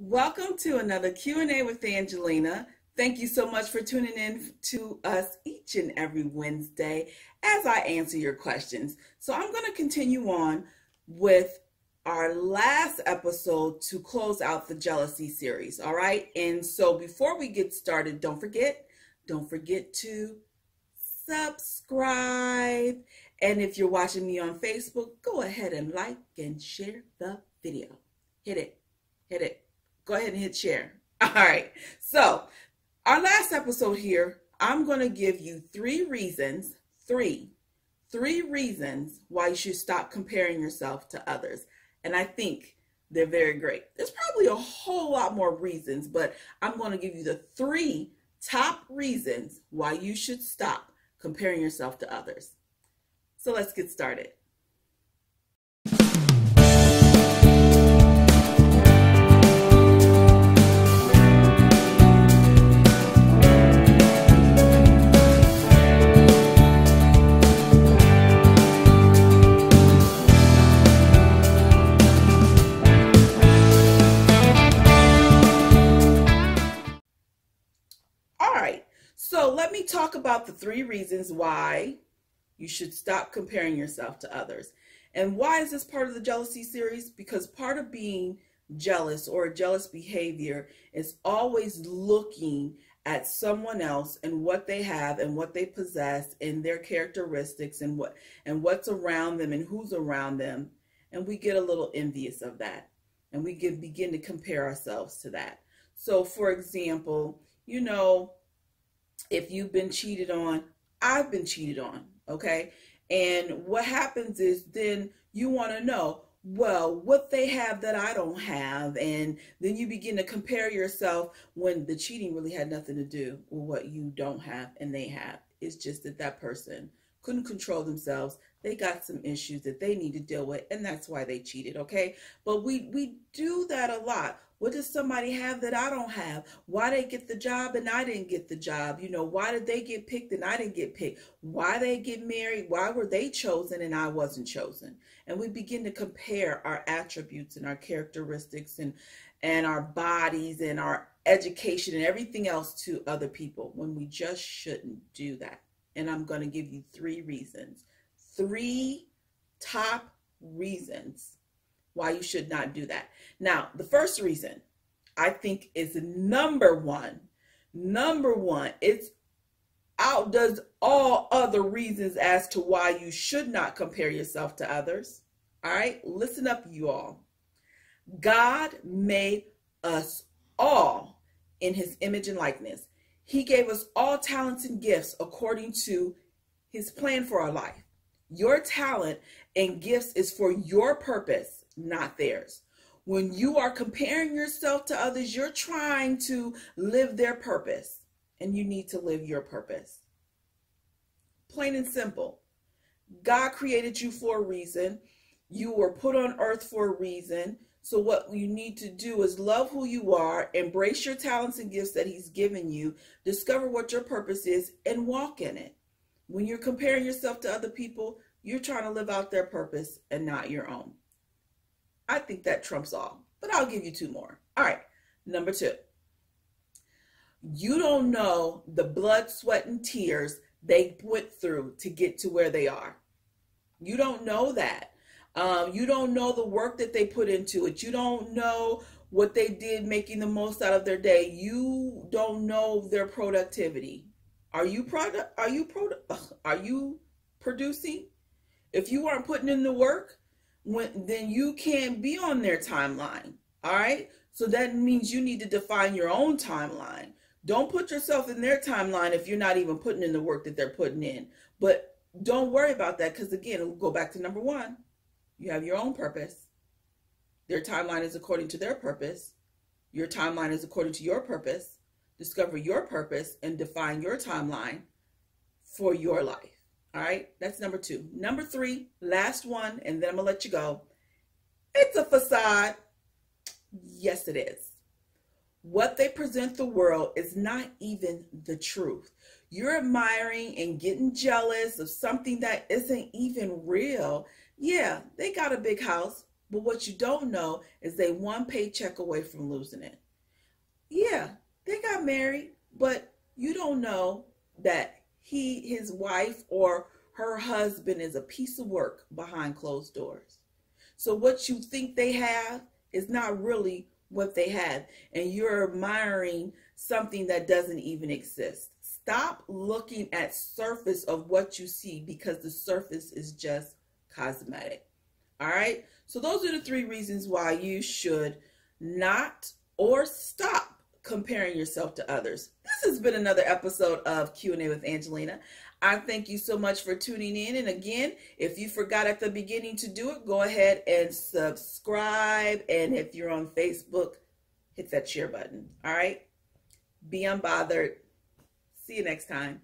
Welcome to another Q&A with Angelina. Thank you so much for tuning in to us each and every Wednesday as I answer your questions. So I'm going to continue on with our last episode to close out the jealousy series. All right. And so before we get started, don't forget to subscribe. And if you're watching me on Facebook, go ahead and like and share the video. Hit it. Go ahead and hit share. All right. So our last episode here, I'm going to give you three reasons why you should stop comparing yourself to others. And I think they're very great. There's probably a whole lot more reasons, but I'm going to give you the three top reasons why you should stop comparing yourself to others. So let's get started. So let me talk about the three reasons why you should stop comparing yourself to others. And why is this part of the jealousy series? Because part of being jealous or a jealous behavior is always looking at someone else and what they have and what they possess and their characteristics and what's around them and who's around them. And we get a little envious of that. And we begin to compare ourselves to that. So for example, if you've been cheated on, I've been cheated on, okay? And what happens is then you want to know, well, what they have that I don't have. And then you begin to compare yourself when the cheating really had nothing to do with what you don't have and they have. It's just that that person couldn't control themselves. They got some issues that they need to deal with, and that's why they cheated, okay? But we do that a lot. What does somebody have that I don't have? Why they get the job and I didn't get the job? Why did they get picked and I didn't get picked? Why they get married? Why were they chosen and I wasn't chosen? And we begin to compare our attributes and our characteristics and our bodies and our education and everything else to other people when we just shouldn't do that. And I'm going to give you three reasons. Three top reasons why you should not do that. Now, the first reason I think is number one. It outdoes all other reasons as to why you should not compare yourself to others. All right, listen up, you all. God made us all in his image and likeness. He gave us all talents and gifts according to his plan for our life. Your talent and gifts is for your purpose, not theirs. When you are comparing yourself to others, you're trying to live their purpose, and you need to live your purpose. Plain and simple. God created you for a reason. You were put on earth for a reason. So what you need to do is love who you are, embrace your talents and gifts that he's given you, discover what your purpose is, and walk in it. When you're comparing yourself to other people, you're trying to live out their purpose and not your own. I think that trumps all, but I'll give you two more. All right, number two. You don't know the blood, sweat, and tears they went through to get to where they are. You don't know that. You don't know the work that they put into it. You don't know what they did making the most out of their day. You don't know their productivity. Are you producing? If you aren't putting in the work, then you can't be on their timeline. All right? So that means you need to define your own timeline. Don't put yourself in their timeline if you're not even putting in the work that they're putting in. But don't worry about that, because again, we'll go back to number one. You have your own purpose. Their timeline is according to their purpose. Your timeline is according to your purpose. Discover your purpose and define your timeline for your life. All right, that's number two. Number three, last one, and then I'm gonna let you go. It's a facade. Yes, it is. What they present the world is not even the truth. You're admiring and getting jealous of something that isn't even real. Yeah, they got a big house, But what you don't know is they one paycheck away from losing it. Yeah, they got married, but you don't know that his wife or her husband is a piece of work behind closed doors. So what you think they have is not really what they have, and you're admiring something that doesn't even exist. Stop looking at surface of what you see, because the surface is just cosmetic. All right? So those are the 3 reasons why you should not or stop comparing yourself to others. This has been another episode of Q&A with Angelina. I thank you so much for tuning in. And again, if you forgot at the beginning to do it, go ahead and subscribe. And if you're on Facebook, hit that share button. All right? Be unbothered. See you next time.